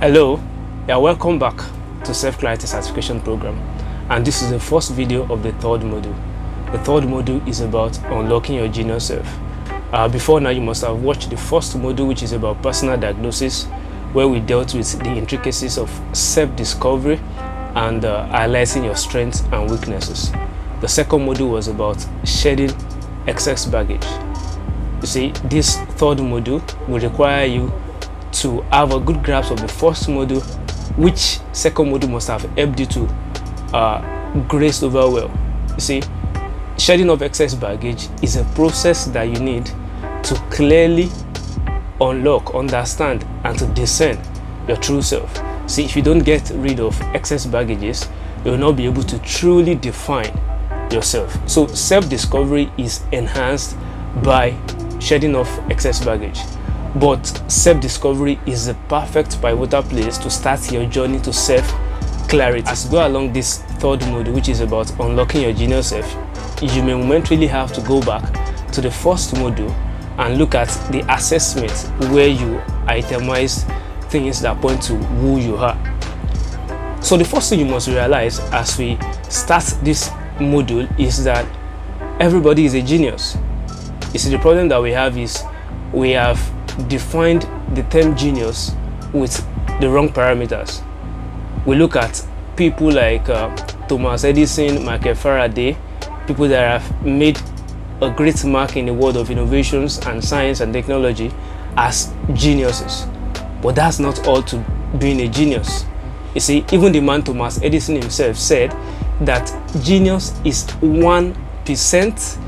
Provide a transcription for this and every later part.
Hello, welcome back to Self-Clarity Certification Program, and this is the first video of the third module. The third module is about unlocking your genius self. Before now, you must have watched the first module, which is about personal diagnosis, where we dealt with the intricacies of self-discovery and highlighting your strengths and weaknesses. The second module was about shedding excess baggage. You see, this third module will require you to have a good grasp of the first module, which second module must have helped you to grace over well. You see, shedding of excess baggage is a process that you need to clearly unlock, understand, and to discern your true self. See, if you don't get rid of excess baggages, you will not be able to truly define yourself. So self-discovery is enhanced by shedding of excess baggage. But self-discovery is the perfect pivotal place to start your journey to self-clarity. As you go along this third module, which is about unlocking your genius self, you may momentarily have to go back to the first module and look at the assessment where you itemize things that point to who you are. So the first thing you must realize as we start this module is that everybody is a genius. You see, the problem that we have is we have defined the term genius with the wrong parameters. We look at people like Thomas Edison, Michael Faraday, people that have made a great mark in the world of innovations and science and technology as geniuses. But that's not all to being a genius. You see, even the man Thomas Edison himself said that genius is 1%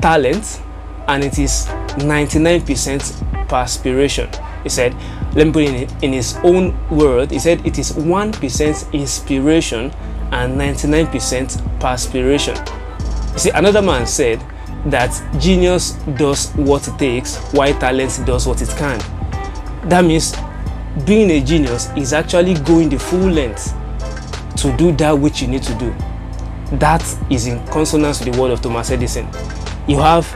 talent and it is 99% perspiration. He said, let me put it in his own word, he said it is 1% inspiration and 99% perspiration. You see, another man said that genius does what it takes while talent does what it can. That means being a genius is actually going the full length to do that which you need to do. That is in consonance with the word of Thomas Edison. You have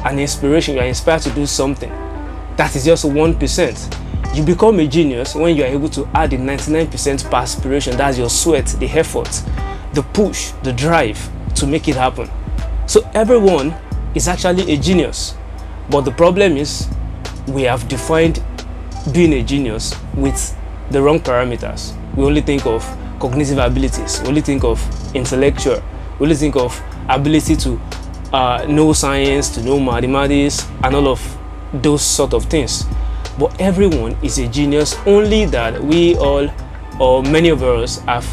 an inspiration, you are inspired to do something. That is just 1%. You become a genius when you are able to add the 99% perspiration. That's your sweat, the effort, the push, the drive to make it happen. So everyone is actually a genius. But the problem is we have defined being a genius with the wrong parameters. We only think of cognitive abilities. We only think of intellectual. We only think of ability to know science, to know mathematics, and all of those sort of things. But everyone is a genius, only that we all, or many of us, have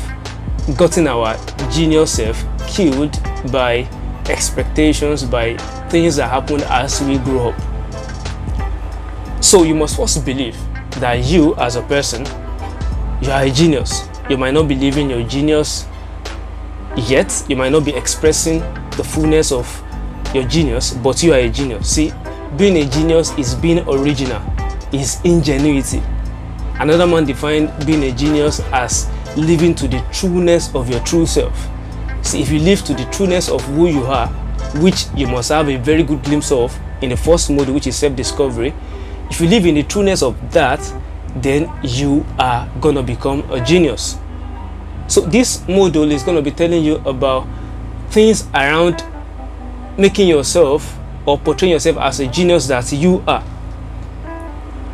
gotten our genius self killed by expectations, by things that happen as we grow up. So you must first believe that you as a person, you are a genius. You might not be living your genius yet, you might not be expressing the fullness of your genius, but you are a genius. See, being a genius is being original, is ingenuity. Another man defined being a genius as living to the trueness of your true self. See, if you live to the trueness of who you are, which you must have a very good glimpse of in the first module, which is self-discovery, if you live in the trueness of that, then you are going to become a genius. So this module is going to be telling you about things around making yourself or portraying yourself as a genius that you are.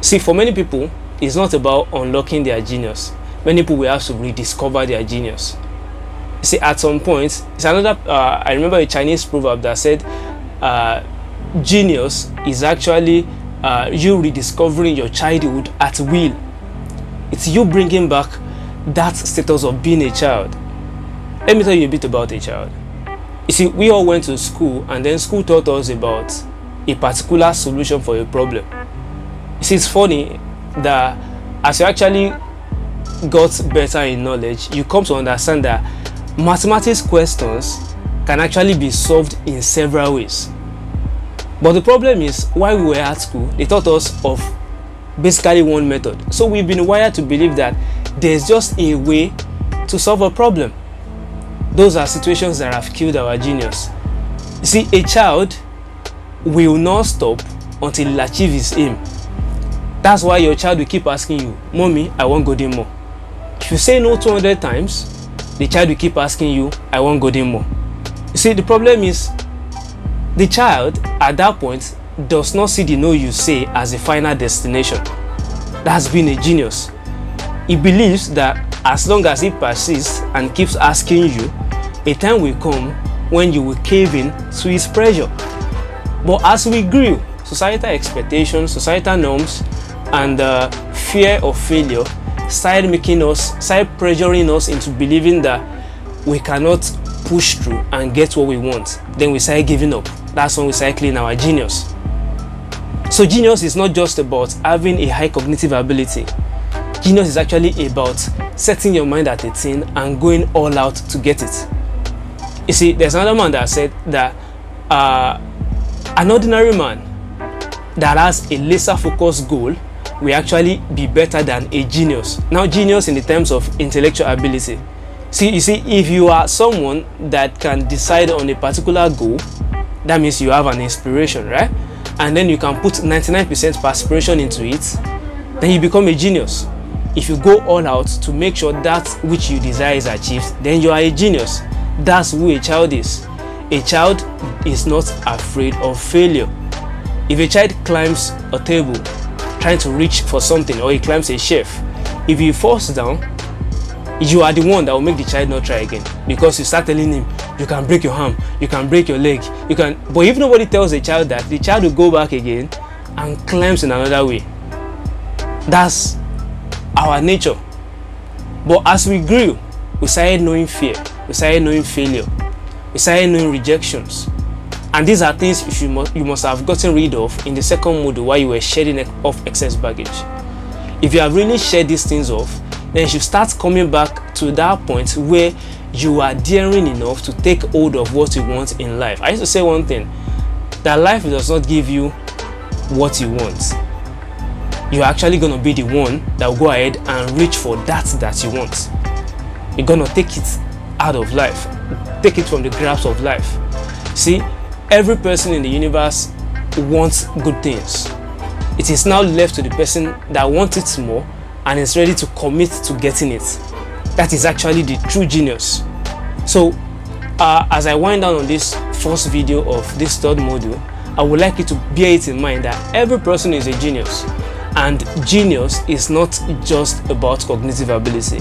See, for many people, it's not about unlocking their genius. Many people will have to rediscover their genius. See, at some point, it's another, I remember a Chinese proverb that said, genius is actually you rediscovering your childhood at will. It's you bringing back that status of being a child. Let me tell you a bit about a child. You see, we all went to school, and then school taught us about a particular solution for a problem. You see, it's funny that as you actually got better in knowledge, you come to understand that mathematics questions can actually be solved in several ways. But the problem is, while we were at school, they taught us of basically one method. So we've been wired to believe that there's just a way to solve a problem. Those are situations that have killed our genius. You see, a child will not stop until he'll achieve his aim. That's why your child will keep asking you, "Mommy, I want golden more." If you say no 200 times, the child will keep asking you, "I want golden more." You see, the problem is the child at that point does not see the no you say as a final destination. That's being a genius. He believes that as long as he persists and keeps asking you, a time will come when you will cave in to his pressure. But as we grew, societal expectations, societal norms, and fear of failure started pressuring us into believing that we cannot push through and get what we want. Then we started giving up. That's when we started killing our genius. So genius is not just about having a high cognitive ability. Genius is actually about setting your mind at a thing and going all out to get it. You see, there's another man that said that an ordinary man that has a laser focused goal will actually be better than a genius. Now, genius in the terms of intellectual ability. You see, if you are someone that can decide on a particular goal, that means you have an inspiration, right? And then you can put 99% perspiration into it, then you become a genius. If you go all out to make sure that which you desire is achieved, then you are a genius. That's who a child is. A child is not afraid of failure. If a child climbs a table trying to reach for something, or he climbs a shelf, if he falls down, you are the one that will make the child not try again, because you start telling him, you can break your arm, you can break your leg, you can. But if nobody tells the child that, the child will go back again and climbs in another way. That's our nature. But as we grew, we started knowing fear, we started knowing failure, we started knowing rejections. And these are things you must have gotten rid of in the second module while you were shedding off excess baggage. If you have really shed these things off, then you should start coming back to that point where you are daring enough to take hold of what you want in life. I used to say one thing, that life does not give you what you want. You're actually going to be the one that will go ahead and reach for that you want. You're going to take it out of life, take it from the grasp of life. See, every person in the universe wants good things. It is now left to the person that wants it more and is ready to commit to getting it. That is actually the true genius. So as I wind down on this first video of this third module, I would like you to bear it in mind that every person is a genius, and genius is not just about cognitive ability.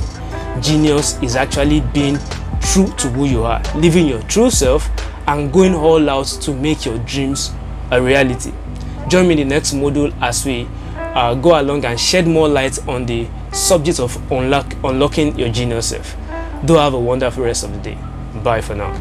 Genius is actually being true to who you are, living your true self and going all out to make your dreams a reality. Join me in the next module as we go along and shed more light on the subject of unlocking your genius self. Do have a wonderful rest of the day. Bye for now.